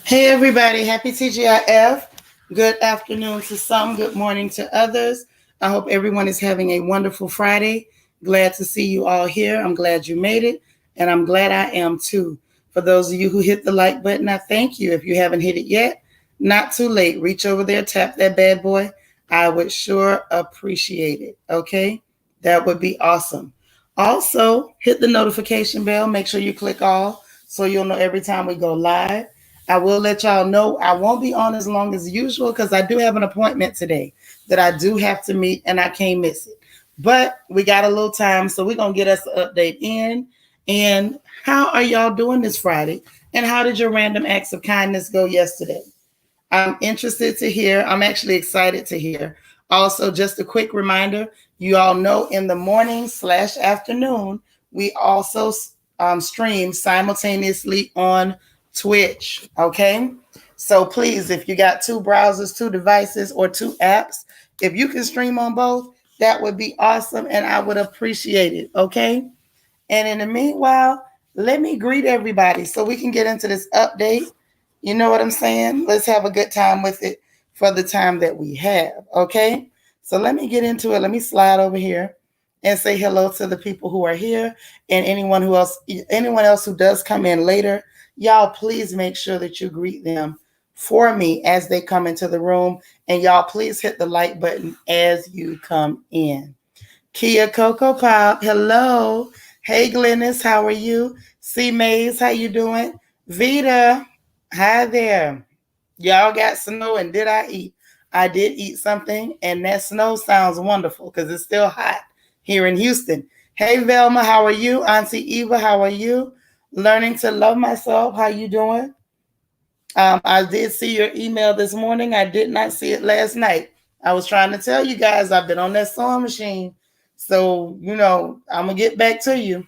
Hey everybody, happy TGIF. Good afternoon to some, good morning to others. I hope everyone is having a wonderful Friday. Glad to see you all here. I'm glad you made it, and I'm glad I am too. For those of you who hit the like button, I thank you. If you haven't hit it yet, not too late. Reach over there, tap that bad boy. I would sure appreciate it. Okay? That would be awesome. Also, hit the notification bell. Make sure you click all so you'll know every time we go live. I will let y'all know I won't be on as long as usual because I do have an appointment today that I do have to meet and I can't miss it. But we got a little time, so we're going to get us an update in. And how are y'all doing this Friday? And how did your random acts of kindness go yesterday? I'm interested to hear. I'm actually excited to hear. Also, just a quick reminder, you all know in the morning/afternoon, we also stream simultaneously on Twitch. Okay. So please, if you got two browsers, two devices, or two apps, if you can stream on both, that would be awesome and I would appreciate it. Okay. And in the meanwhile, let me greet everybody so we can get into this update. You know what I'm saying? Let's have a good time with it for the time that we have. Okay. So let me get into it. Let me slide over here and say hello to the people who are here and anyone else who does come in later. Y'all, please make sure that you greet them for me as they come into the room. And y'all, please hit the like button as you come in. Kia Coco Pop, hello. Hey Glennis, how are you? C Mays, how you doing? Vita, hi there. Y'all got snow and did I eat? I did eat something and that snow sounds wonderful because it's still hot here in Houston. Hey Velma, how are you? Auntie Eva, how are you? Learning to love myself, how you doing? I did see your email this morning. I did not see it last night. I was trying to tell you guys I've been on that sewing machine. So, I'm going to get back to you.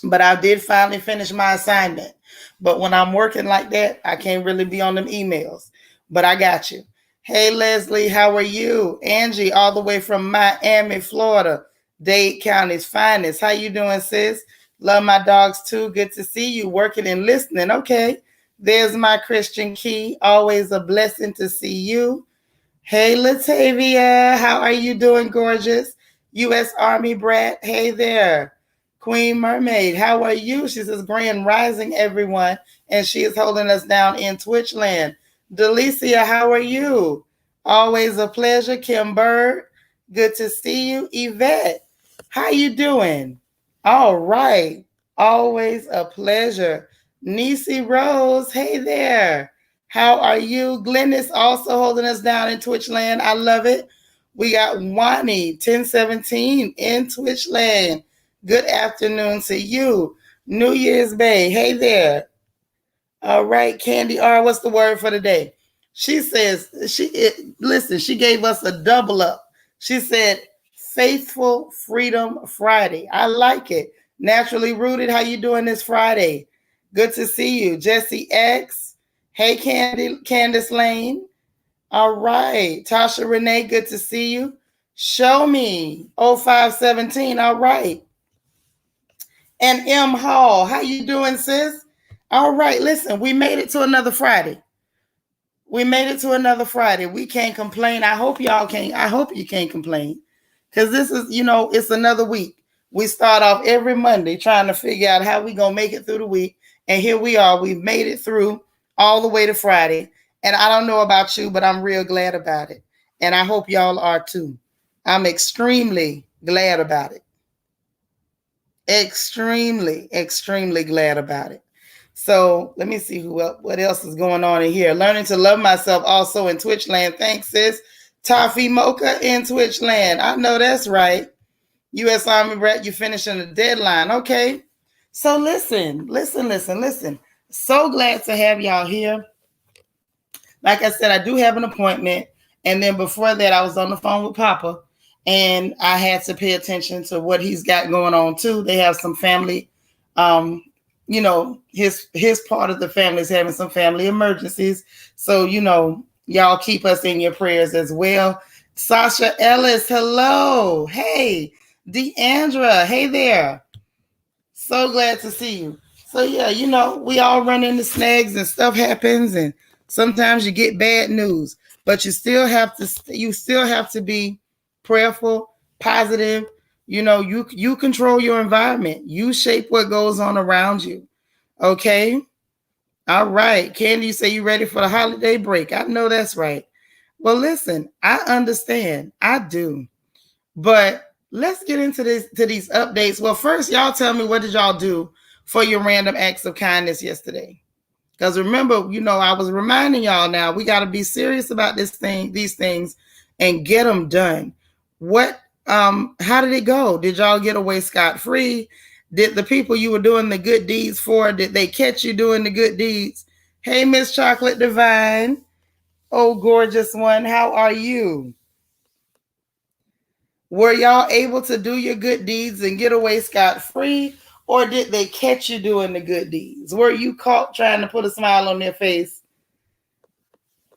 But I did finally finish my assignment. But when I'm working like that, I can't really be on them emails. But I got you. Hey, Leslie, how are you? Angie, all the way from Miami, Florida, Dade County's finest. How you doing, sis? Love my dogs, too. Good to see you working and listening. Okay. There's my Christian Key. Always a blessing to see you. Hey, Latavia. How are you doing, gorgeous? U.S. Army brat. Hey there. Queen Mermaid, how are you? She says, Grand Rising, everyone. And she is holding us down in Twitch land. Delicia, how are you? Always a pleasure. Kim Bird, good to see you. Yvette, how you doing? All right. Always a pleasure. Nisi Rose, hey there. How are you? Glenn is also holding us down in Twitch land. I love it. We got Wani 1017 in Twitch land. Good afternoon to you. New Year's Bay. Hey there. All right, Candy R, what's the word for the day? She says, listen, she gave us a double up. She said, Faithful Freedom Friday. I like it. Naturally Rooted, how you doing this Friday? Good to see you. Jesse X. Hey, Candace Lane. All right. Tasha Renee, good to see you. Show me 0517. All right. And M Hall, how you doing, sis? All right, listen, we made it to another Friday. We made it to another Friday. We can't complain. I hope y'all can't. I hope you can't complain. Because this is, it's another week. We start off every Monday trying to figure out how we going to make it through the week. And here we are. We've made it through all the way to Friday. And I don't know about you, but I'm real glad about it. And I hope y'all are too. I'm extremely glad about it. Extremely glad about it. So let me see what else is going on in here. Learning to love myself also in Twitch land. Thanks, sis. Toffee Mocha in Twitch land. I know that's right. U.S. Army brat, you finishing the deadline. Okay. So listen. So glad to have y'all here. Like I said, I do have an appointment. And then before that, I was on the phone with Papa. And I had to pay attention to what he's got going on too. They have some family, his part of the family is having some family emergencies. So, y'all keep us in your prayers as well. Sasha Ellis, hello. Hey, Deandra, hey there. So glad to see you. So yeah, we all run into snags and stuff happens, and sometimes you get bad news, but you still have to be prayerful, positive. You control your environment. You shape what goes on around you. Okay? All right. Candy, you say you ready for the holiday break. I know that's right. Well, listen, I understand. I do. But let's get into these updates. Well, first, y'all tell me, what did y'all do for your random acts of kindness yesterday? Because remember, I was reminding y'all, now we got to be serious about these things, and get them done. How did it go? Did y'all get away scot-free? Did the people you were doing the good deeds for, did they catch you doing the good deeds? Hey, Miss Chocolate Divine. Oh, gorgeous one. How are you? Were y'all able to do your good deeds and get away scot-free, or did they catch you doing the good deeds? Were you caught trying to put a smile on their face?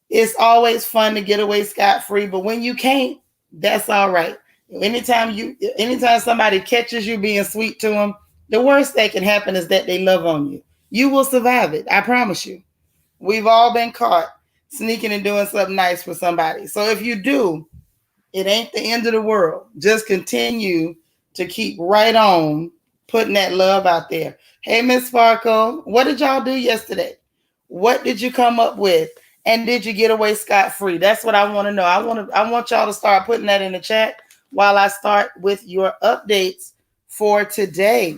It's always fun to get away scot-free, but when you can't, that's all right. Anytime somebody catches you being sweet to them, the worst that can happen is that they love on you. You will survive it. I promise you. We've all been caught sneaking and doing something nice for somebody. So if you do, it ain't the end of the world. Just continue to keep right on putting that love out there. Hey, Miss Sparkle, what did y'all do yesterday? What did you come up with? And did you get away scot-free? That's what I want to know. I want y'all to start putting that in the chat while I start with your updates for today.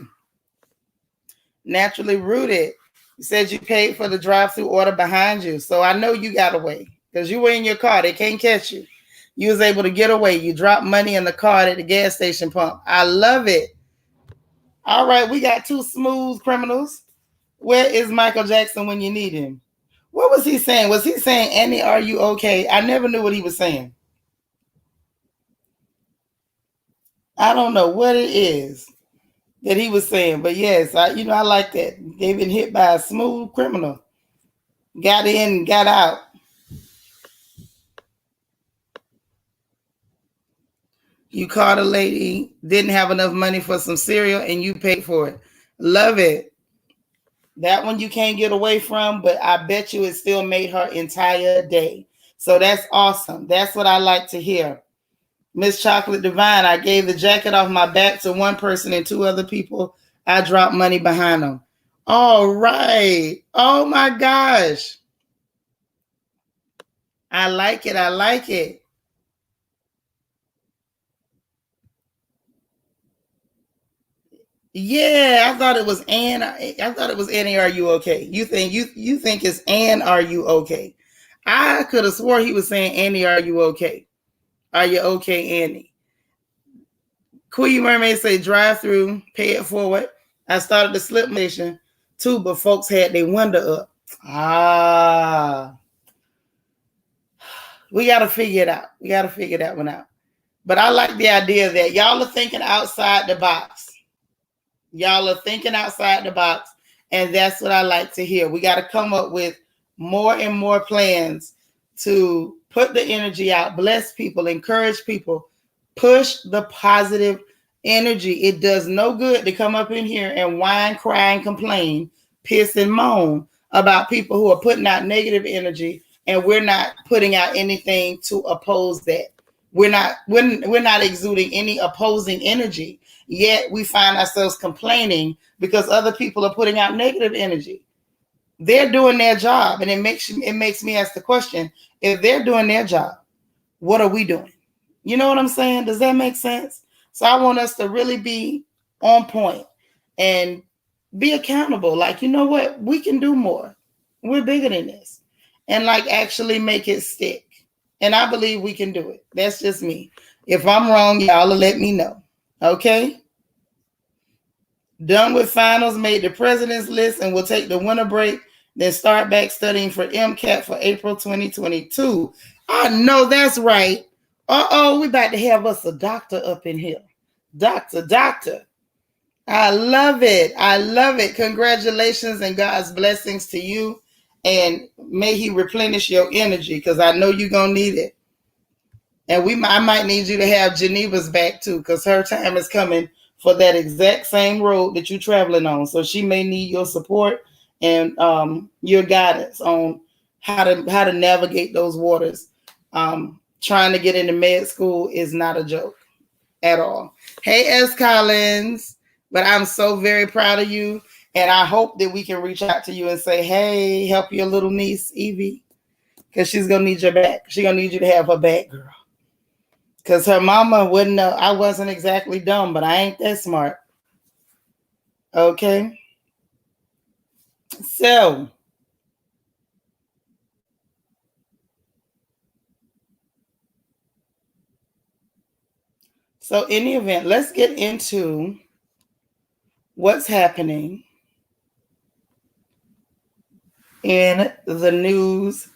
Naturally Rooted, you said you paid for the drive-through order behind you. So I know you got away because you were in your car. They can't catch you. You was able to get away. You dropped money in the card at the gas station pump. I love it. All right, we got two smooth criminals. Where is Michael Jackson when you need him? What was he saying? Was he saying, Annie, are you okay? I never knew what he was saying. I don't know what it is that he was saying, but yes, I like that. They've been hit by a smooth criminal. Got in, got out. You caught a lady, didn't have enough money for some cereal, and you paid for it. Love it. That one you can't get away from, but I bet you it still made her entire day. So that's awesome. That's what I like to hear. Miss Chocolate Divine, I gave the jacket off my back to one person and two other people. I dropped money behind them. All right. Oh my gosh. I like it. I like it. Yeah, I thought it was Ann. I thought it was Annie. Are you okay? You think it's Ann? Are you okay? I could have swore he was saying Annie. Are you okay? Are you okay, Annie? Queen Mermaid say drive through, pay it forward. I started the slip mission too, but folks had their window up. We got to figure it out. We got to figure that one out. But I like the idea that y'all are thinking outside the box. Y'all are thinking outside the box, and that's what I like to hear. We got to come up with more and more plans to put the energy out, bless people, encourage people, push the positive energy. It does no good to come up in here and whine, cry, and complain, piss and moan about people who are putting out negative energy, and we're not putting out anything to oppose that. We're not exuding any opposing energy. Yet we find ourselves complaining because other people are putting out negative energy. They're doing their job, and it makes me ask the question: if they're doing their job, what are we doing? You know what I'm saying? Does that make sense? So I want us to really be on point and be accountable. Like, you know what? We can do more. We're bigger than this, and like actually make it stick. And I believe we can do it. That's just me. If I'm wrong, y'all will let me know. Okay? Done with finals, made the president's list, and we'll take the winter break, then start back studying for MCAT for April 2022. I know that's right. We about to have us a doctor up in here. Doctor. I love it. I love it. Congratulations and God's blessings to you. And may he replenish your energy, because I know you're going to need it. And I might need you to have Geneva's back too, because her time is coming for that exact same road that you're traveling on. So she may need your support and your guidance on how to navigate those waters. Trying to get into med school is not a joke at all. Hey, S. Collins, but I'm so very proud of you. And I hope that we can reach out to you and say, hey, help your little niece, Evie, because she's going to need your back. She's going to need you to have her back, girl. Because her mama wouldn't know. I wasn't exactly dumb, but I ain't that smart. Okay. So, in the event, let's get into what's happening in the news.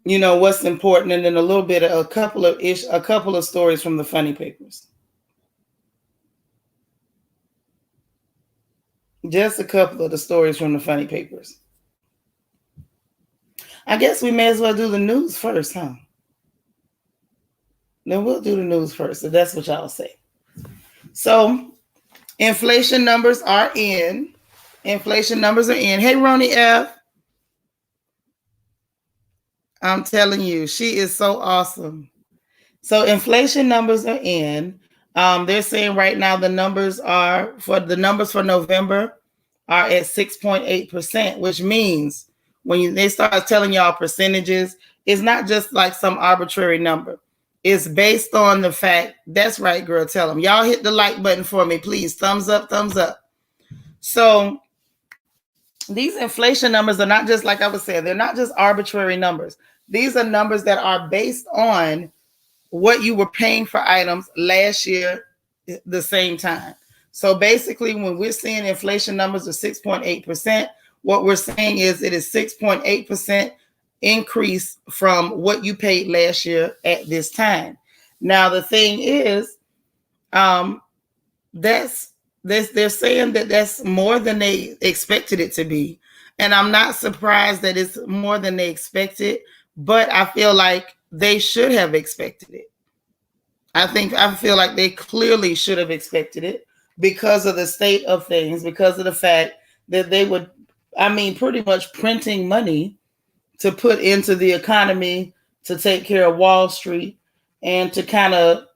You know what's important, and then a little bit of a couple of stories from the funny papers. Just a couple of the stories from the funny papers. I guess we may as well do the news first, huh? Then we'll do the news first, if that's what y'all say. So, inflation numbers are in. Hey, Ronnie F. I'm telling you, she is so awesome. So, inflation numbers are in. They're saying right now the numbers for November are at 6.8%, which means when they start telling y'all percentages, it's not just like some arbitrary number. It's based on the fact, that's right, girl, tell them. Y'all hit the like button for me, please. Thumbs up, thumbs up. So these inflation numbers are not just, like I was saying, they're not just arbitrary numbers. These are numbers that are based on what you were paying for items last year, the same time. So basically, when we're seeing inflation numbers of 6.8%, what we're saying is it is 6.8% increase from what you paid last year at this time. Now, the thing is, they're saying that that's more than they expected it to be. And I'm not surprised that it's more than they expected, but I feel like they should have expected it. I feel like they clearly should have expected it because of the state of things, because of the fact that they would, pretty much printing money to put into the economy to take care of Wall Street and to kind of,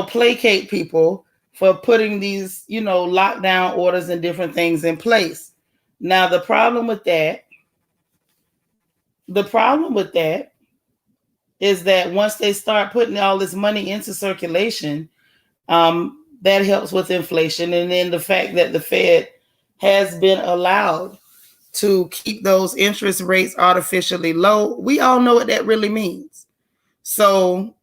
placate people for putting these, lockdown orders and different things in place. Now, the problem with that is that once they start putting all this money into circulation, that helps with inflation. And then the fact that the Fed has been allowed to keep those interest rates artificially low, we all know what that really means. So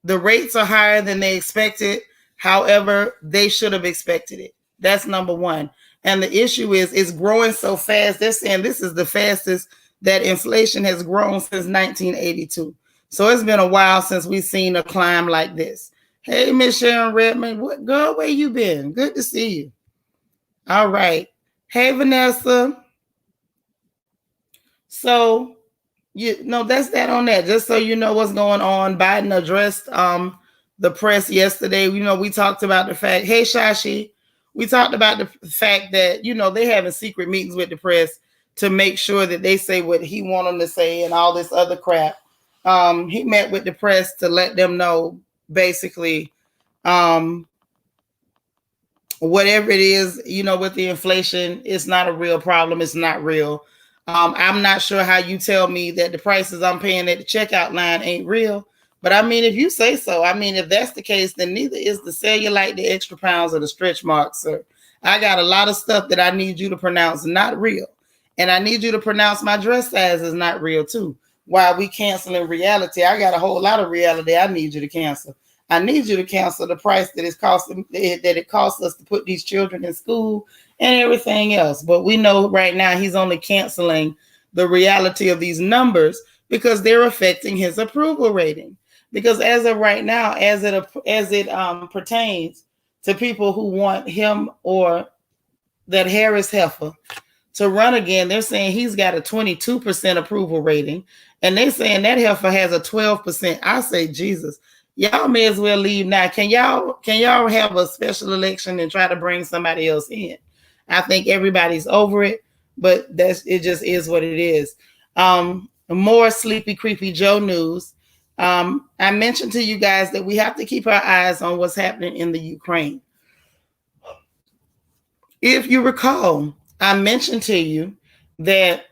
the rates are higher than they expected. However, they should have expected it. That's number one. And the issue is it's growing so fast. They're saying this is the fastest that inflation has grown since 1982. So it's been a while since we've seen a climb like this. Hey, Miss Sharon Redmond, what girl, where you been? Good to see you. All right. Hey, Vanessa. So, that's that on that. Just so you know what's going on. Biden addressed the press yesterday. We talked about the fact, hey, Shashi, we talked about the fact that, they're having secret meetings with the press to make sure that they say what he wants them to say and all this other crap. He met with the press to let them know, basically, whatever it is, with the inflation, it's not a real problem. It's not real. I'm not sure how you tell me that the prices I'm paying at the checkout line ain't real. But if you say so, if that's the case, then neither is the cellulite, the extra pounds, or the stretch marks, sir. I got a lot of stuff that I need you to pronounce not real. And I need you to pronounce my dress size is not real too. While we canceling reality, I got a whole lot of reality I need you to cancel. I need you to cancel the price that it costs us to put these children in school and everything else. But we know right now he's only canceling the reality of these numbers because they're affecting his approval rating. Because as of right now, as it pertains to people who want him or that Harris heifer to run again, they're saying he's got a 22% approval rating, and they're saying that heifer has a 12%. I say, Jesus, Y'all may as well leave now. Can y'all have a special election and try to bring somebody else in? I think everybody's over it, but it just is what it is. More sleepy, creepy Joe news. I mentioned to you guys that we have to keep our eyes on what's happening in the Ukraine. If you recall, I mentioned to you that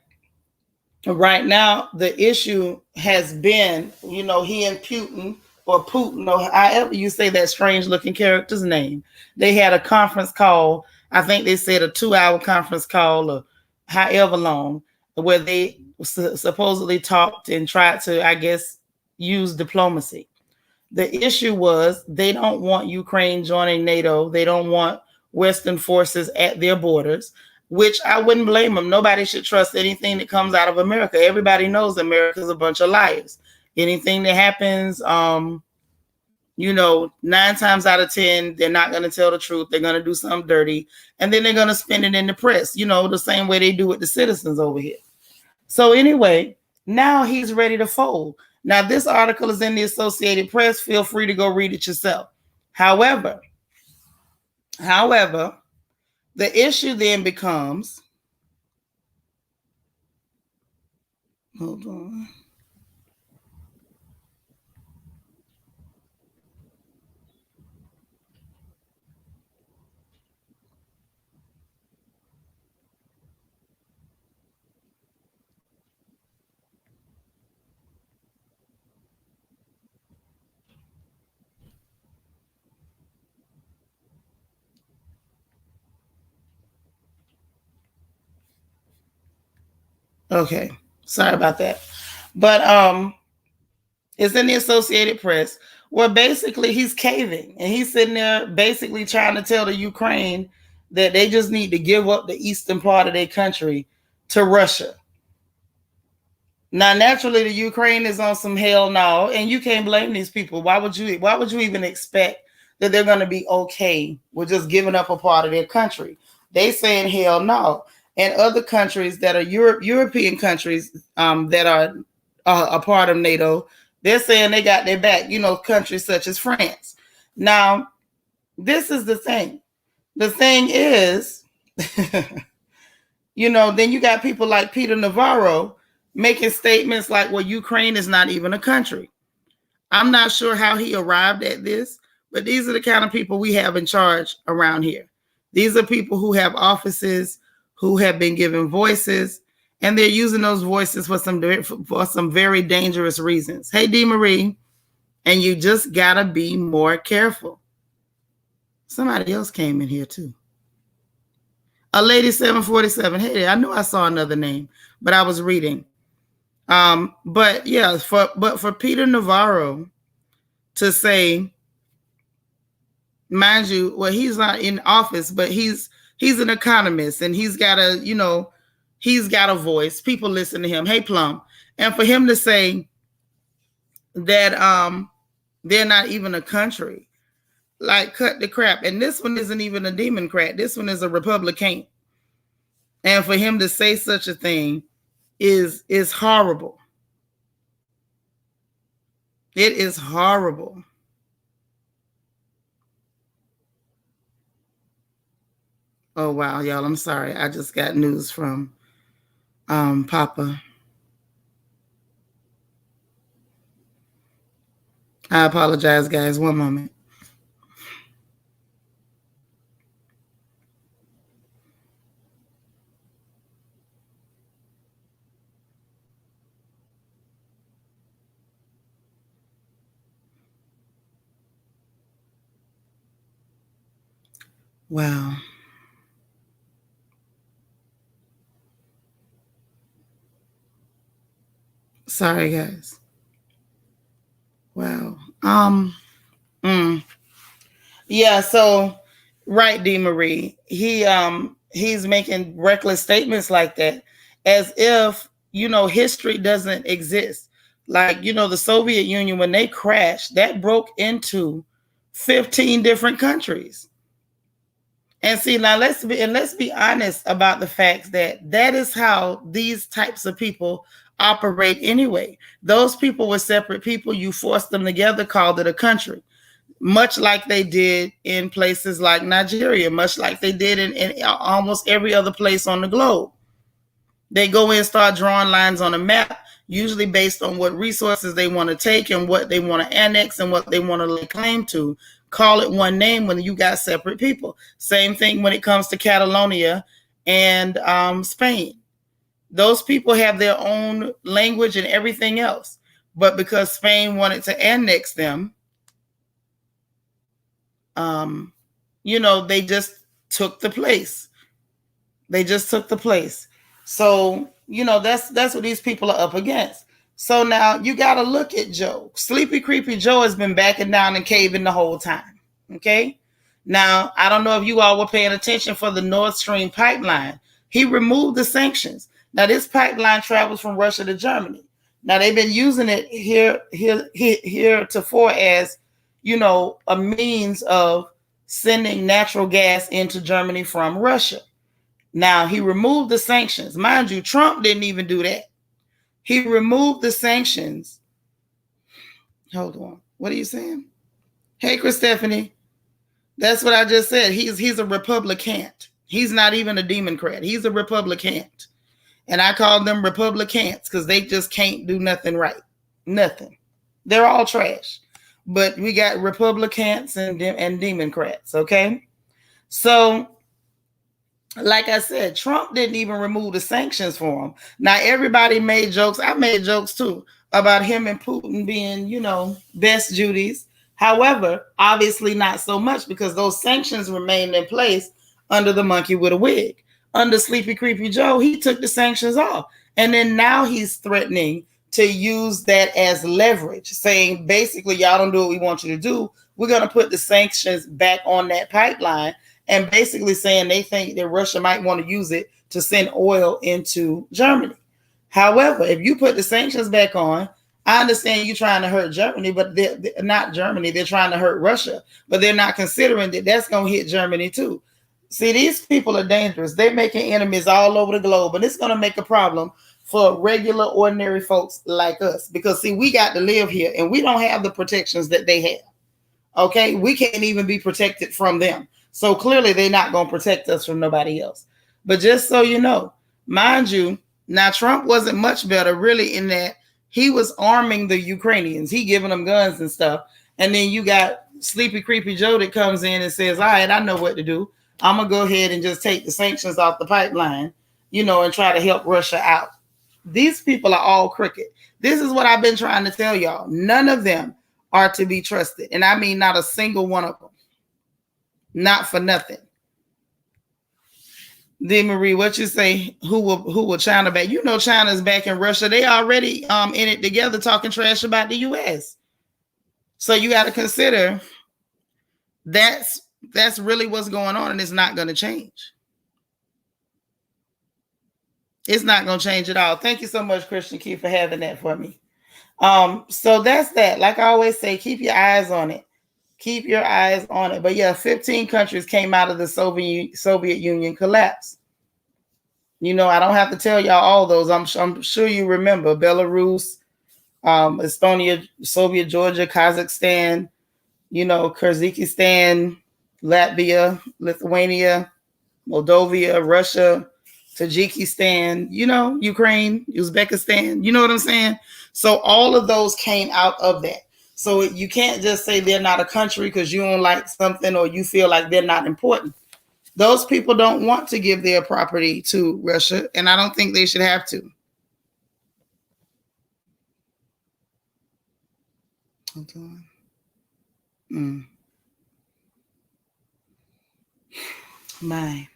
right now the issue has been, he and Putin or Putin or however you say that strange looking character's name. They had a conference call. I think they said a 2-hour conference call or however long, where they supposedly talked and tried to, I guess, use diplomacy. The issue was they don't want Ukraine joining NATO. They don't want Western forces at their borders, which I wouldn't blame them. Nobody should trust anything that comes out of America. Everybody knows America's a bunch of liars. Anything that happens, 9 times out of 10, they're not going to tell the truth. They're going to do something dirty, and then they're going to spin it in the press, the same way they do with the citizens over here. So anyway, now he's ready to fold. Now, this article is in the Associated Press. Feel free to go read it yourself. However, the issue then becomes, hold on. Okay, sorry about that. But it's in the Associated Press where basically he's caving and he's sitting there basically trying to tell the Ukraine that they just need to give up the eastern part of their country to Russia. Now, naturally, the Ukraine is on some hell no, and you can't blame these people. Why would you even expect that they're going to be okay with just giving up a part of their country? They saying hell no. And other countries that are European countries that are a part of NATO, they're saying they got their back, countries such as France. Now, this is the thing. The thing is, then you got people like Peter Navarro making statements like, well, Ukraine is not even a country. I'm not sure how he arrived at this, but these are the kind of people we have in charge around here. These are people who have offices, who have been given voices, and they're using those voices for some very dangerous reasons. Hey, Dee Marie, and you just gotta be more careful. Somebody else came in here too. A lady 747. Hey, I knew I saw another name, but I was reading. But yeah, for Peter Navarro to say, mind you, well, he's not in office, but he's an economist and he's got a voice. People listen to him. Hey, Plum. And for him to say that they're not even a country, like, cut the crap. And this one isn't even a Democrat. This one is a Republican. And for him to say such a thing is horrible. It is horrible. Oh, wow, y'all, I'm sorry. I just got news from Papa. I apologize, guys. One moment. Wow. Sorry, guys. Wow. Yeah, so right, Dee Marie. He's making reckless statements like that as if, history doesn't exist. Like, the Soviet Union, when they crashed, that broke into 15 different countries. And see, now let's be honest about the fact that is how these types of people operate anyway. Those people were separate people. You forced them together, called it a country, much like they did in places like Nigeria, much like they did in almost every other place on the globe. They go in and start drawing lines on a map, usually based on what resources they want to take and what they want to annex and what they want to lay claim to. Call it one name when you got separate people. Same thing when it comes to Catalonia and Spain. Those people have their own language and everything else. But because Spain wanted to annex them, they just took the place. They just took the place. So, that's what these people are up against. So now you got to look at Joe. Sleepy, creepy Joe has been backing down and caving the whole time. Okay. Now, I don't know if you all were paying attention for the Nord Stream pipeline. He removed the sanctions. Now, this pipeline travels from Russia to Germany. Now, they've been using it heretofore as, a means of sending natural gas into Germany from Russia. Now, he removed the sanctions. Mind you, Trump didn't even do that. He removed the sanctions. Hold on. What are you saying? Hey, Chris Stephanie. That's what I just said. He's a Republican. He's not even a Democrat. He's a Republican. And I call them Republicans because they just can't do nothing right. Nothing. They're all trash. But we got Republicans and Democrats, okay? So, like I said, Trump didn't even remove the sanctions for him. Now, everybody made jokes. I made jokes, too, about him and Putin being, best Judies. However, obviously not so much because those sanctions remained in place under the monkey with a wig. Under Sleepy Creepy Joe, he took the sanctions off. And then now he's threatening to use that as leverage, saying, basically, y'all don't do what we want you to do. We're going to put the sanctions back on that pipeline. And basically saying they think that Russia might want to use it to send oil into Germany. However, if you put the sanctions back on, I understand you're trying to hurt Germany, but they're not Germany. They're trying to hurt Russia, but they're not considering that that's going to hit Germany too. See, these people are dangerous. They're making enemies all over the globe, and it's going to make a problem for regular, ordinary folks like us because, see, we got to live here, and we don't have the protections that they have. Okay? We can't even be protected from them. So clearly they're not going to protect us from nobody else. But just so you know, mind you, now Trump wasn't much better really in that he was arming the Ukrainians. He giving them guns and stuff. And then you got Sleepy Creepy Joe that comes in and says, all right, I know what to do. I'm going to go ahead and just take the sanctions off the pipeline, and try to help Russia out. These people are all crooked. This is what I've been trying to tell y'all. None of them are to be trusted. And I mean, not a single one of them. Not for nothing. D. Marie, what you say? Who will China back? China's back in Russia. They already in it together talking trash about the U.S. So you got to consider that's really what's going on, and it's not going to change. It's not going to change at all. Thank you so much, Christian Key, for having that for me. So that's that. Like I always say, keep your eyes on it. Keep your eyes on it. But yeah, 15 countries came out of the Soviet Union collapse. I don't have to tell y'all all those. I'm sure you remember Belarus, Estonia, Soviet Georgia, Kazakhstan, Kyrgyzstan, Latvia, Lithuania, Moldova, Russia, Tajikistan, Ukraine, Uzbekistan. You know what I'm saying? So all of those came out of that. So you can't just say they're not a country because you don't like something or you feel like they're not important. Those people don't want to give their property to Russia, and I don't think they should have to. Hold on. My.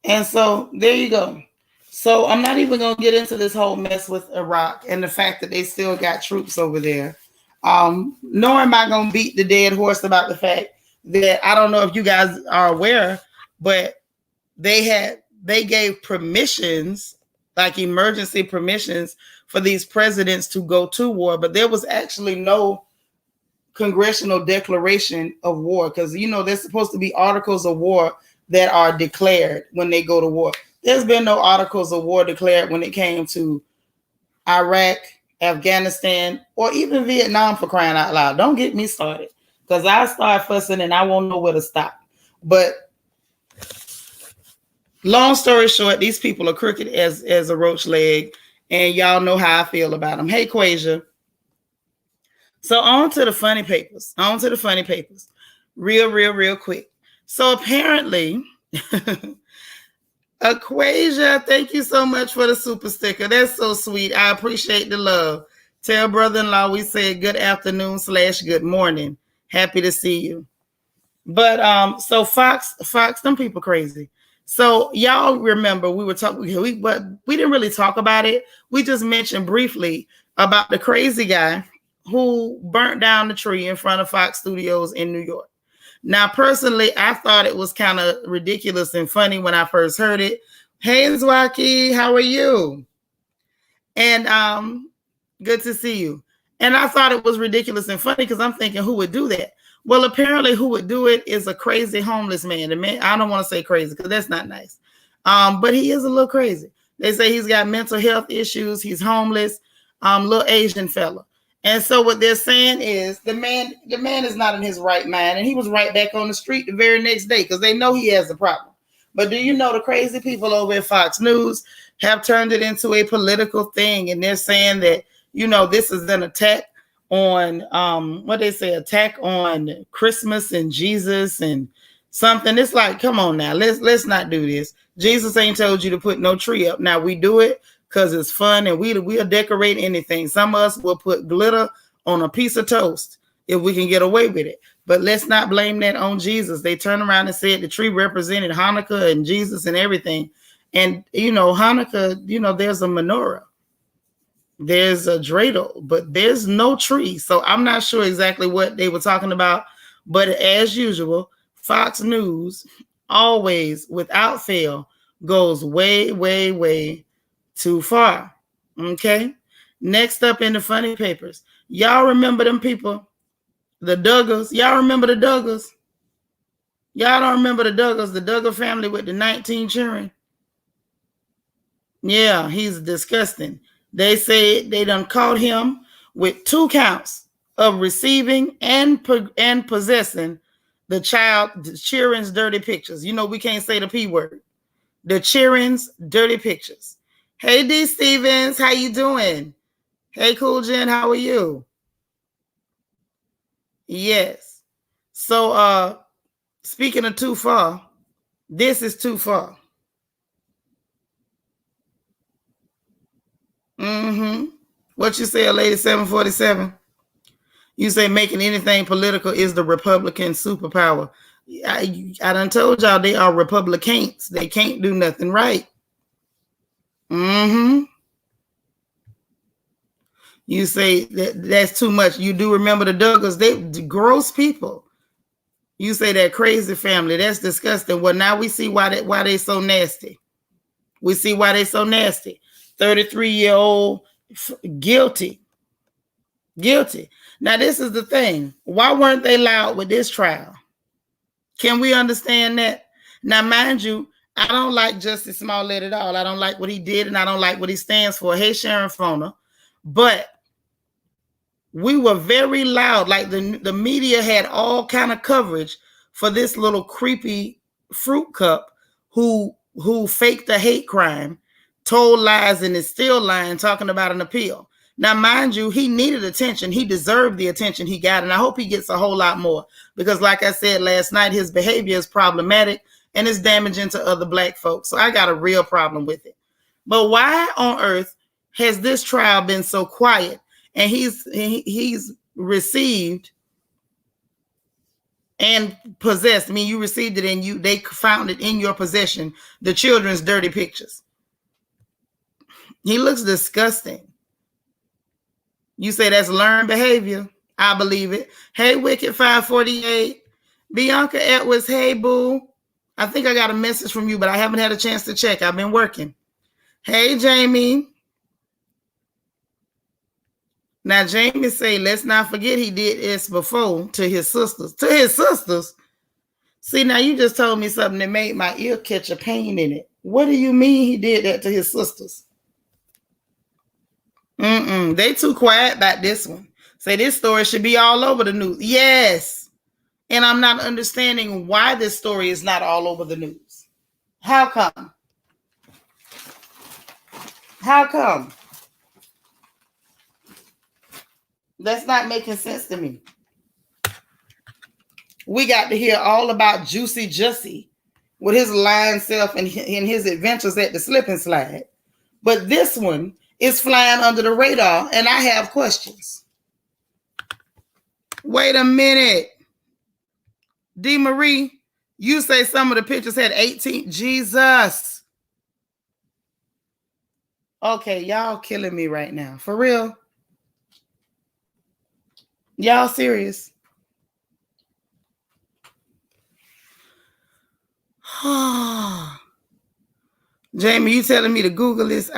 And so there you go. So I'm not even going to get into this whole mess with Iraq and the fact that they still got troops over there. Nor am I going to beat the dead horse about the fact that I don't know if you guys are aware, but they gave permissions, like emergency permissions for these presidents to go to war, but there was actually no congressional declaration of war because, there's supposed to be articles of war that are declared when they go to war. There's been no articles of war declared when it came to Iraq, Afghanistan, or even Vietnam, for crying out loud. Don't get me started, because I start fussing and I won't know where to stop. But long story short, these people are crooked as a roach leg, and y'all know how I feel about them. Hey, Quasia. So on to the funny papers. On to the funny papers. Real quick. So apparently, Aquasia, thank you so much for the super sticker. That's so sweet. I appreciate the love. Tell brother-in-law we said good afternoon / good morning. Happy to see you. But so Fox, them people crazy. So y'all remember we were talking, but we didn't really talk about it. We just mentioned briefly about the crazy guy who burnt down the tree in front of Fox Studios in New York. Now, personally, I thought it was kind of ridiculous and funny when I first heard it. Hey, Zwaki, how are you? And good to see you. And I thought it was ridiculous and funny because I'm thinking, who would do that? Well, apparently who would do it is a crazy homeless man. The man, I don't want to say crazy because that's not nice. But he is a little crazy. They say he's got mental health issues. He's homeless, little Asian fella. And so what they're saying is the man is not in his right mind. And he was right back on the street the very next day because they know he has a problem. But do you know the crazy people over at Fox News have turned it into a political thing? And they're saying that, you know, this is an attack on what they say, attack on Christmas and Jesus and something. It's like, come on now, let's not do this. Jesus ain't told you to put no tree up. Now we do it because it's fun and we'll decorate anything. Some of us will put glitter on a piece of toast if we can get away with it. But let's not blame that on Jesus. They turned around and said the tree represented Hanukkah and Jesus and everything. And, you know, Hanukkah, you know, there's a menorah. There's a dreidel, but there's no tree. So I'm not sure exactly what they were talking about. But as usual, Fox News always, without fail, goes way too far. Okay? Next up in the funny papers. Y'all remember them people? The Duggars. Y'all remember the Duggars? Y'all don't remember the Duggars, the Duggar family with the 19 children? Yeah, he's disgusting. They say they done caught him with 2 counts of receiving and possessing the children's dirty pictures. You know, we can't say the P word. The children's dirty pictures. Hey, D. Stevens, how you doing? Hey, Cool Jen, how are you? Yes. So, speaking of too far, this is too far. What you say, Lady 747? You say making anything political is the Republican superpower. I done told y'all they are Republicans. They can't do nothing right. You say that's too much. You do remember the Duggars. They gross people. You say that crazy family. That's disgusting. Well, now we see why they so nasty. We see why they so nasty. 33-year-old guilty. Now, this is the thing. Why weren't they allowed with this trial? Can we understand that? Now, mind you, I don't like Justice Smollett at all. I don't like what he did, and I don't like what he stands for. Hey, Sharon Fona. But we were very loud. Like the media had all kind of coverage for this little creepy fruit cup who faked a hate crime, told lies, and is still lying, talking about an appeal. Now, mind you, he needed attention. He deserved the attention he got, and I hope he gets a whole lot more because, like I said last night, his behavior is problematic and it's damaging to other Black folks. So I got a real problem with it. But why on earth has this trial been so quiet? And he's received and possessed. I mean, you received it and they found it in your possession, the children's dirty pictures. He looks disgusting. You say that's learned behavior. I believe it. Hey, Wicked 548. Bianca Edwards, hey, boo. I think I got a message from you, but I haven't had a chance to check. I've been working. Hey, Jamie. Now, Jamie say, let's not forget he did this before to his sisters. To his sisters? See, now you just told me something that made my ear catch a pain in it. What do you mean he did that to his sisters? They too quiet about this one. Say this story should be all over the news. Yes. And I'm not understanding why this story is not all over the news. How come? How come? That's not making sense to me. We got to hear all about Juicy Jussie with his lying self and his adventures at the slip and slide. But this one is flying under the radar, and I have questions. Wait a minute. D. Marie, you say some of the pictures had 18. Jesus. Okay, y'all killing me right now. For real? Y'all serious? Jamie, you telling me to Google this?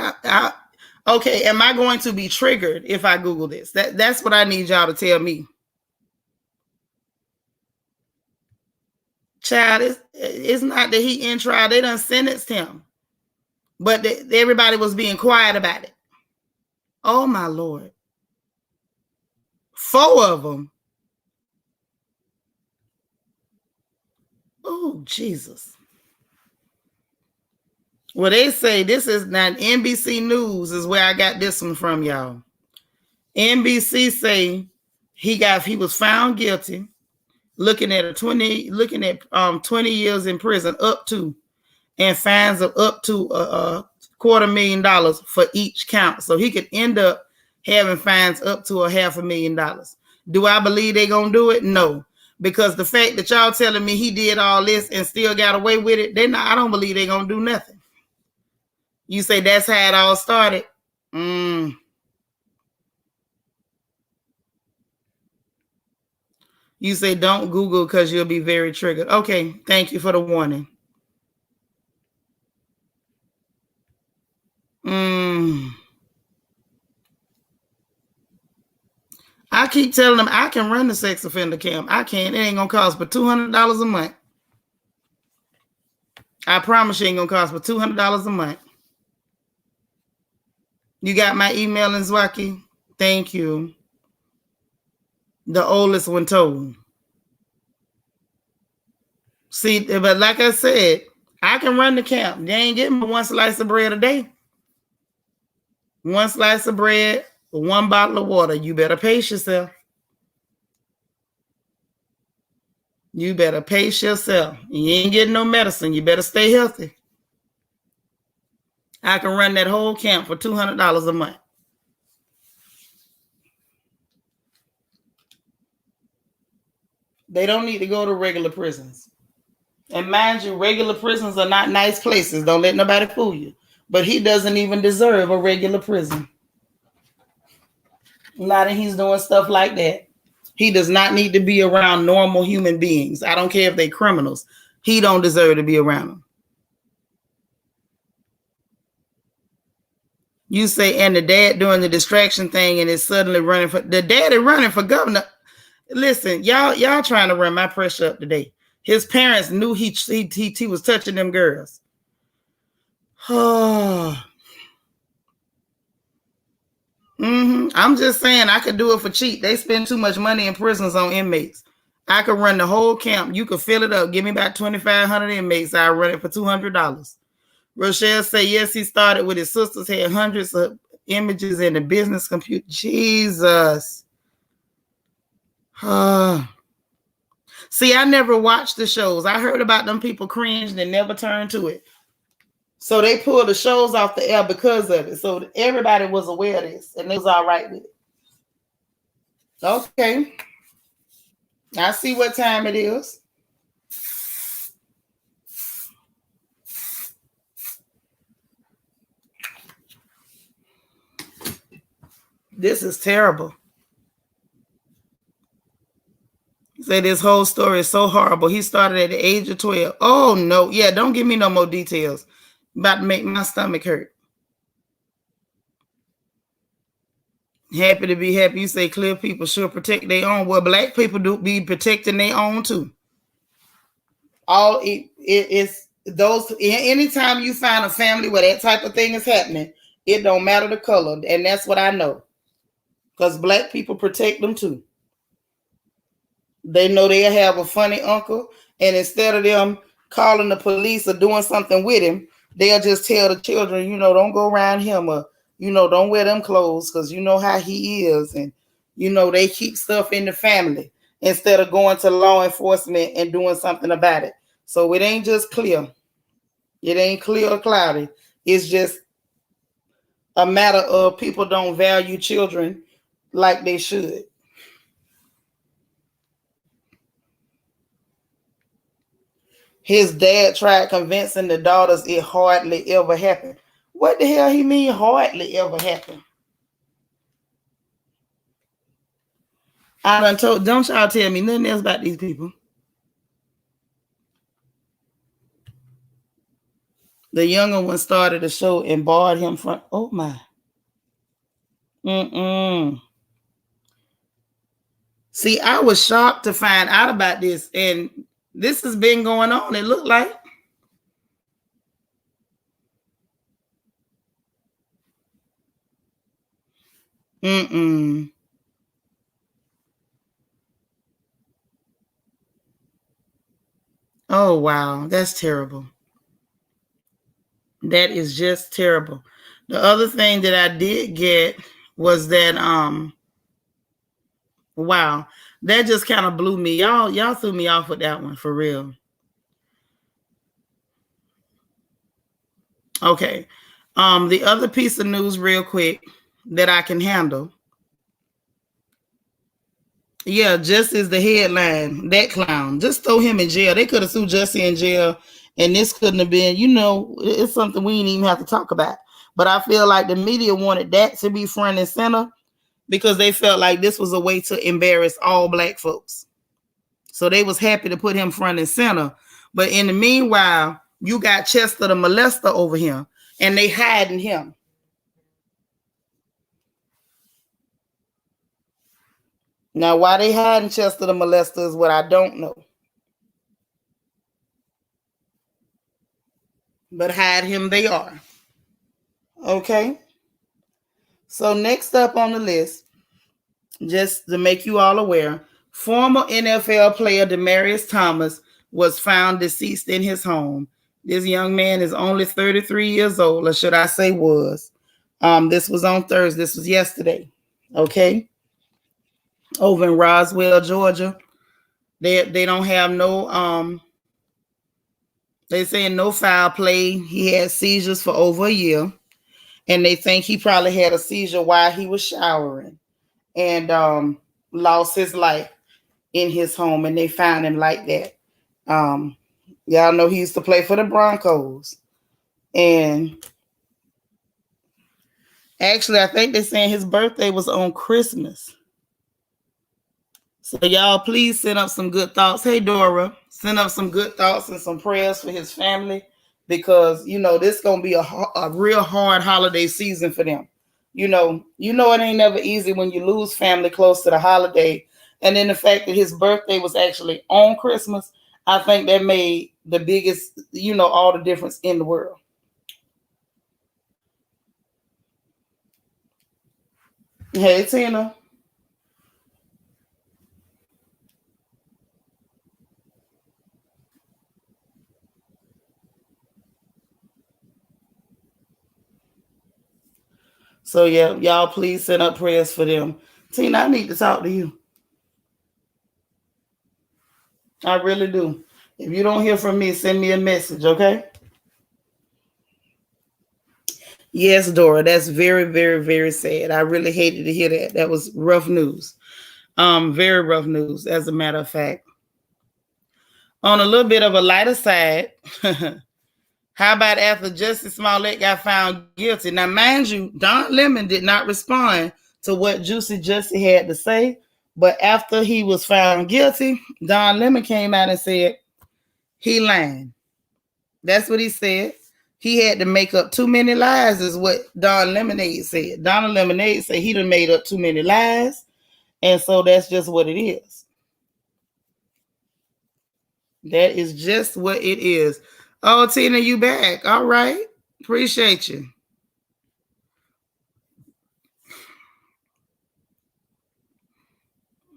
Okay, am I going to be triggered if I Google this? That's what I need y'all to tell me. Child, it's not that he in trial. They done sentenced him. But everybody was being quiet about it. Oh, my Lord. 4 of them. Oh, Jesus. Well, they say this is not NBC News is where I got this one from, y'all. NBC say he was found guilty, looking at 20 years in prison up to, and fines of up to $250,000 for each count. So he could end up having fines up to $500,000. Do I believe they're gonna do it? No. Because the fact that y'all telling me he did all this and still got away with it, I don't believe they're gonna do nothing. You say that's how it all started. You say don't Google because you'll be very triggered. Okay, thank you for the warning. I keep telling them I can run the sex offender camp. I can. It ain't gonna cost but $200 a month. I promise you ain't gonna cost but $200 a month. You got my email in Zwaki? Thank you. The oldest one told. See, but like I said, I can run the camp. They ain't getting me 1 slice of bread a day. 1 slice of bread, 1 bottle of water. You better pace yourself. You better pace yourself. You ain't getting no medicine. You better stay healthy. I can run that whole camp for $200 a month. They don't need to go to regular prisons. And mind you, regular prisons are not nice places. Don't let nobody fool you. But he doesn't even deserve a regular prison. Not that he's doing stuff like that. He does not need to be around normal human beings. I don't care if they're criminals. He don't deserve to be around them. You say, and the dad doing the distraction thing and is suddenly running for the daddy running for governor. Listen, y'all trying to run my pressure up today. His parents knew he was touching them girls. Oh. I'm just saying I could do it for cheap. They spend too much money in prisons on inmates. I could run the whole camp. You could fill it up. Give me about 2,500 inmates. I'll run it for $200. Rochelle say, yes, he started with his sisters, had hundreds of images in the business computer. Jesus. See, I never watched the shows. I heard about them people cringed and never turned to it. So they pulled the shows off the air because of it. So everybody was aware of this and they was all right with it. Okay. I see what time it is. This is terrible. Say this whole story is so horrible. He started at the age of 12. Oh, no. Yeah, don't give me no more details. About to make my stomach hurt. Happy to be happy. You say clear people should protect their own. Well, black people do be protecting their own too. It's those. Anytime you find a family where that type of thing is happening, It don't matter the color. And that's what I know. Because black people protect them too. They know they'll have a funny uncle, and instead of them calling the police or doing something with him, they'll just tell the children, don't go around him, or don't wear them clothes because you know how he is, and they keep stuff in the family instead of going to law enforcement and doing something about it. So it ain't just clear. It ain't clear or cloudy. It's just a matter of people don't value children like they should. His dad tried convincing the daughters it hardly ever happened. What the hell he mean hardly ever happened? I done told, don't y'all tell me nothing else about these people. The younger one started a show and barred him from, oh my. See, I was shocked to find out about this, and this has been going on, it looked like. Oh, wow. That's terrible. That is just terrible. The other thing that I did get was that, wow, that just kind of blew me. Y'all threw me off with that one for real. Okay. The other piece of news, real quick, that I can handle. Yeah, just as the headline, that clown. Just throw him in jail. They could have sued Jussie in jail, and this couldn't have been, it's something we didn't even have to talk about. But I feel like the media wanted that to be front and center because they felt like this was a way to embarrass all black folks. So they was happy to put him front and center. But in the meanwhile, you got Chester the molester over here, and they hiding him. Now, why they hiding Chester the molester is what I don't know. But hide him they are. Okay. So next up on the list, just to make you all aware, former NFL player Demaryius Thomas was found deceased in his home. This young man is only 33 years old, or should I say was. This was on Thursday. This was yesterday. Okay. Over in Roswell, Georgia. They don't have no they saying no foul play. He had seizures for over a year. And they think he probably had a seizure while he was showering and lost his life in his home, and they found him like that. Y'all know he used to play for the Broncos. And actually, I think they're saying his birthday was on Christmas. So y'all please send up some good thoughts. Hey, Dora, send up some good thoughts and some prayers for his family because, this is going to be a real hard holiday season for them. It ain't never easy when you lose family close to the holiday. And then the fact that his birthday was actually on Christmas, I think that made the biggest, all the difference in the world. Hey, Tina. So, yeah, y'all please send up prayers for them. Tina, I need to talk to you. I really do. If you don't hear from me, send me a message, okay? Yes, Dora, that's very, very, very sad. I really hated to hear that. That was rough news. Very rough news, as a matter of fact. On a little bit of a lighter side, how about after Justice Smollett got found guilty? Now, mind you, Don Lemon did not respond to what Juicy Jussie had to say, but after he was found guilty, Don Lemon came out and said he lied. That's what he said. He had to make up too many lies, is what Don Lemonade said. Donna Lemonade said he done made up too many lies, and so that's just what it is. That is just what it is. Oh, Tina, you back. All right. Appreciate you.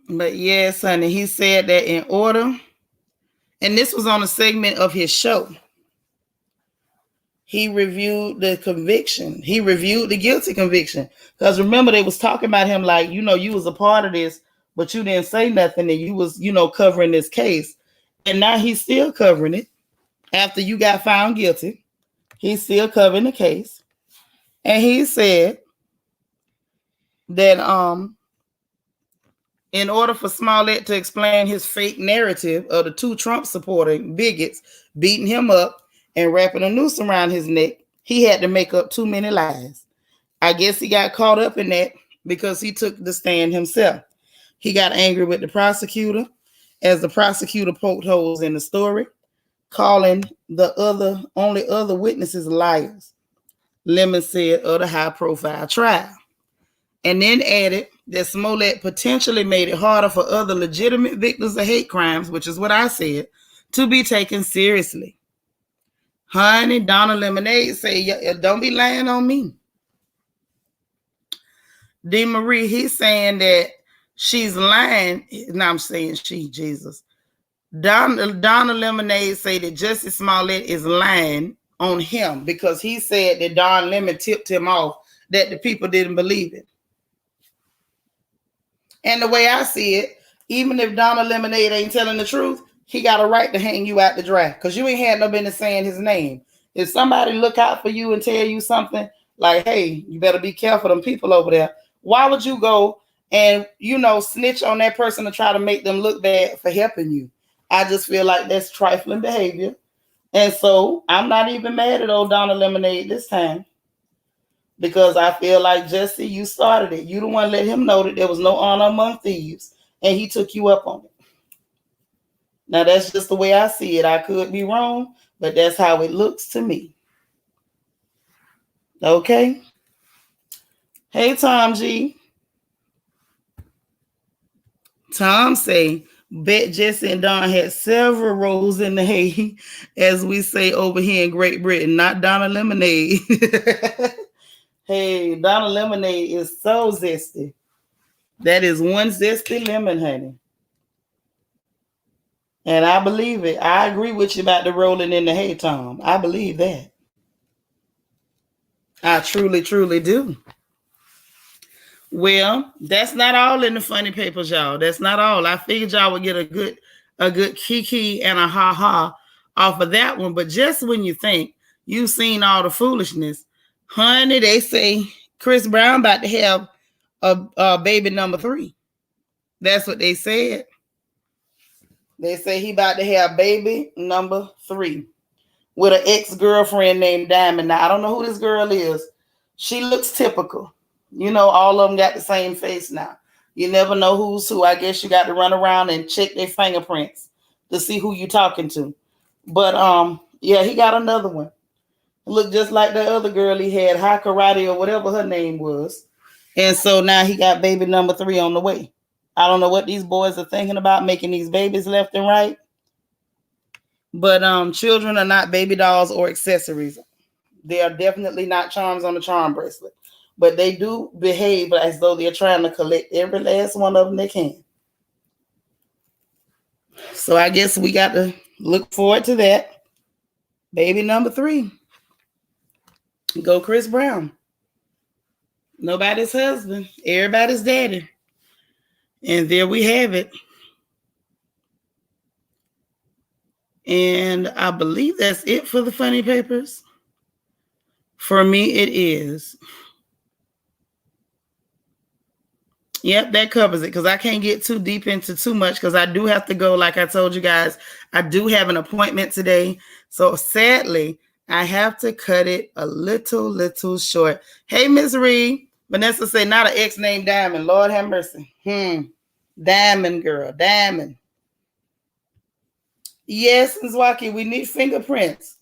But yes, honey, he said that in order, and this was on a segment of his show. He reviewed the conviction. He reviewed the guilty conviction. Because remember, they was talking about him like, you was a part of this, but you didn't say nothing and you was, covering this case. And now he's still covering it. After you got found guilty, he's still covering the case. And he said that in order for Smollett to explain his fake narrative of the two Trump supporting bigots beating him up and wrapping a noose around his neck, he had to make up too many lies. I guess he got caught up in that because he took the stand himself. He got angry with the prosecutor as the prosecutor poked holes in the story, calling the only other witnesses liars. Lemon said of the high-profile trial. And then added that Smollett potentially made it harder for other legitimate victims of hate crimes, which is what I said, to be taken seriously. Honey, Donna Lemonade say, don't be lying on me. DeMarie, he's saying that she's lying. No, I'm saying she, Jesus. Donna Lemonade say that Justice Smollett is lying on him because he said that Don Lemon tipped him off that the people didn't believe it. And the way I see it, even if Donna Lemonade ain't telling the truth, he got a right to hang you out the dry because you ain't had no business saying his name. If somebody look out for you and tell you something like, hey, you better be careful them people over there, why would you go and, snitch on that person to try to make them look bad for helping you? I just feel like that's trifling behavior. And so I'm not even mad at old Donna Lemonade this time. Because I feel like, Jesse, you started it. You the one let him know that there was no honor among thieves, and he took you up on it. Now, that's just the way I see it. I could be wrong, but that's how it looks to me. Okay? Hey, Tom G. Tom say, bet Jesse and Don had several rolls in the hay, as we say over here in Great Britain, not Donna Lemonade. Hey, Donna Lemonade is so zesty. That is one zesty lemon, honey. And I believe it. I agree with you about the rolling in the hay, Tom. I believe that. I truly, truly do. Well, that's not all in the funny papers, y'all. That's not all. I figured y'all would get a good kiki and a ha-ha off of that one. But just when you think you've seen all the foolishness, honey, they say Chris Brown about to have a baby number 3. That's what they said. They say he about to have baby number 3 with an ex-girlfriend named Diamond. Now, I don't know who this girl is. She looks typical. All of them got the same face now. You never know who's who. I guess you got to run around and check their fingerprints to see who you talking to. But, yeah, he got another one. Looked just like the other girl he had, High Karate or whatever her name was. And so now he got baby number 3 on the way. I don't know what these boys are thinking about making these babies left and right. But children are not baby dolls or accessories. They are definitely not charms on a charm bracelet. But they do behave as though they're trying to collect every last one of them they can. So I guess we got to look forward to that. Baby number 3. Go Chris Brown. Nobody's husband. Everybody's daddy. And there we have it. And I believe that's it for the funny papers. For me, it is. Yep, that covers it because I can't get too deep into too much because I do have to go. Like I told you guys, I do have an appointment today. So sadly, I have to cut it a little short. Hey, Miss Reed. Vanessa said, not an ex named Diamond. Lord have mercy. Diamond girl. Diamond. Yes, Zwaki, we need fingerprints.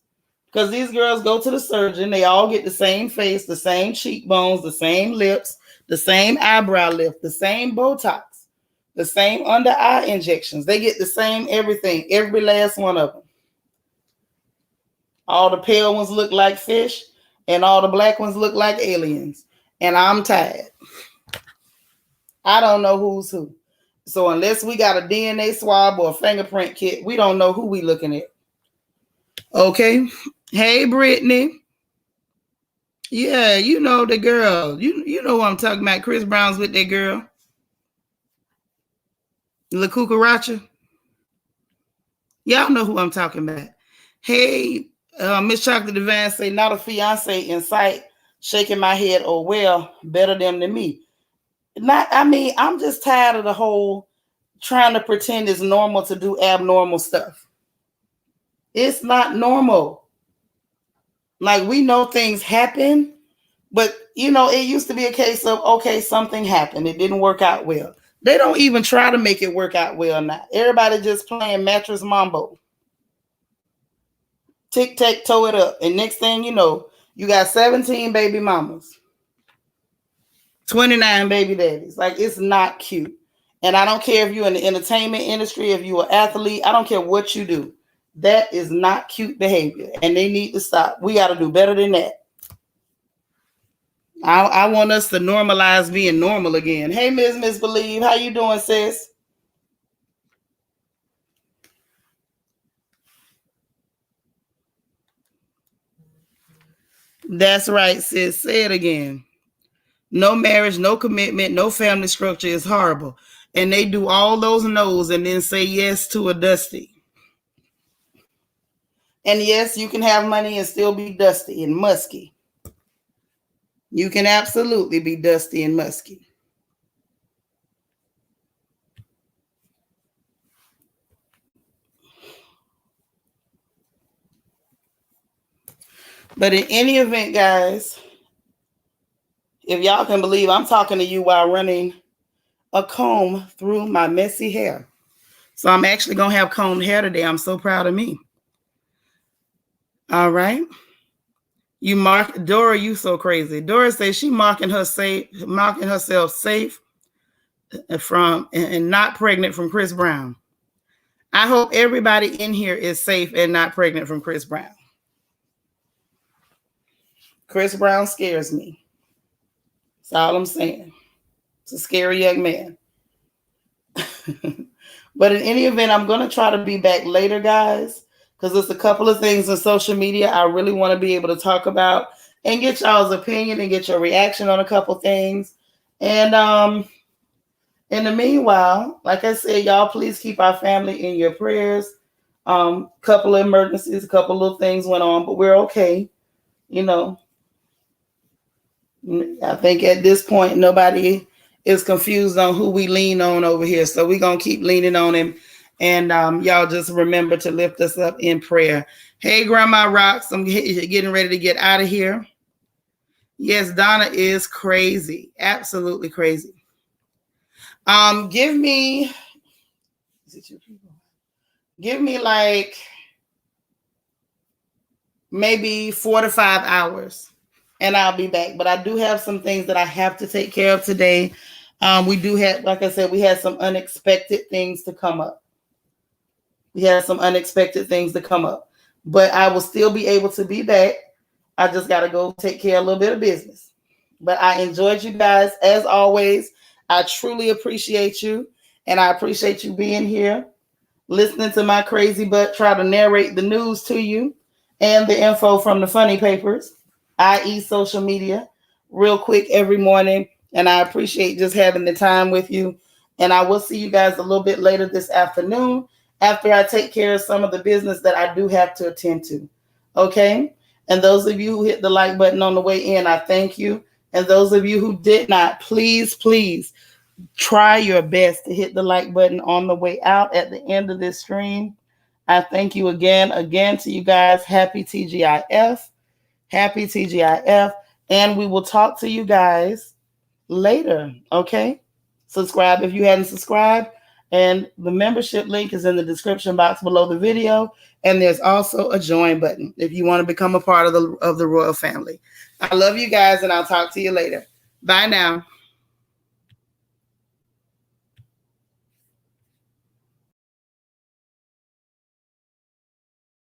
Because these girls go to the surgeon. They all get the same face, the same cheekbones, the same lips, the same eyebrow lift, the same Botox, the same under eye injections. They get the same everything, every last one of them. All the pale ones look like fish, and all the black ones look like aliens. And I'm tired. I don't know who's who. So unless we got a DNA swab or a fingerprint kit, we don't know who we looking at. Okay. Hey, Brittany. Yeah, you know the girl. You know what I'm talking about. Chris Brown's with that girl. La Cucaracha. Y'all know who I'm talking about. Hey, Miss Chocolate Divine say, not a fiance in sight. Shaking my head. Oh, well, better them than me. I'm just tired of the whole trying to pretend it's normal to do abnormal stuff. It's not normal. Like, we know things happen, but it used to be a case of, okay, something happened. It didn't work out well. They don't even try to make it work out well now. Everybody just playing mattress mambo. Tic-tac-toe it up. And next thing you know, you got 17 baby mamas, 29 baby daddies. Like, it's not cute. And I don't care if you're in the entertainment industry, if you're an athlete, I don't care what you do. That is not cute behavior. And they need to stop. We got to do better than that. I want us to normalize being normal again. Hey, Miss Believe, how you doing, sis? That's right, sis. Say it again. No marriage, no commitment, no family structure is horrible. And they do all those no's and then say yes to a dusty. And yes, you can have money and still be dusty and musky. You can absolutely be dusty and musky. But in any event, guys, if y'all can believe, I'm talking to you while running a comb through my messy hair. So I'm actually going to have combed hair today. I'm so proud of me. All right. You mark Dora, you so crazy. Dora says she marking herself safe from and not pregnant from Chris Brown. I hope everybody in here is safe and not pregnant from Chris Brown. Chris Brown scares me. That's all I'm saying. It's a scary young man. But in any event, I'm going to try to be back later, guys, because there's a couple of things on social media I really want to be able to talk about and get y'all's opinion and get your reaction on a couple things. And in the meanwhile, like I said, y'all please keep our family in your prayers. Couple of emergencies, a couple of little things went on, but we're okay. I think at this point, nobody is confused on who we lean on over here. So we're going to keep leaning on him. And y'all just remember to lift us up in prayer. Hey, Grandma Rocks, I'm getting ready to get out of here. Yes, Donna is crazy. Absolutely crazy. Give me like maybe 4 to 5 hours and I'll be back. But I do have some things that I have to take care of today. We do have, like I said, we had some unexpected things to come up. But I will still be able to be back. I just got to go take care of a little bit of business. But I enjoyed you guys as always. I truly appreciate you. And I appreciate you being here, listening to my crazy butt try to narrate the news to you and the info from the funny papers, i.e. social media, real quick every morning. And I appreciate just having the time with you. And I will see you guys a little bit later this afternoon after I take care of some of the business that I do have to attend to. Okay? And those of you who hit the like button on the way in, I thank you. And those of you who did not, please, please try your best to hit the like button on the way out at the end of this stream. I thank you again to you guys. Happy TGIF. Happy TGIF. And we will talk to you guys later. Okay? Subscribe if you hadn't subscribed. And the membership link is in the description box below the video. And there's also a join button if you want to become a part of the royal family. I love you guys, and I'll talk to you later. Bye now.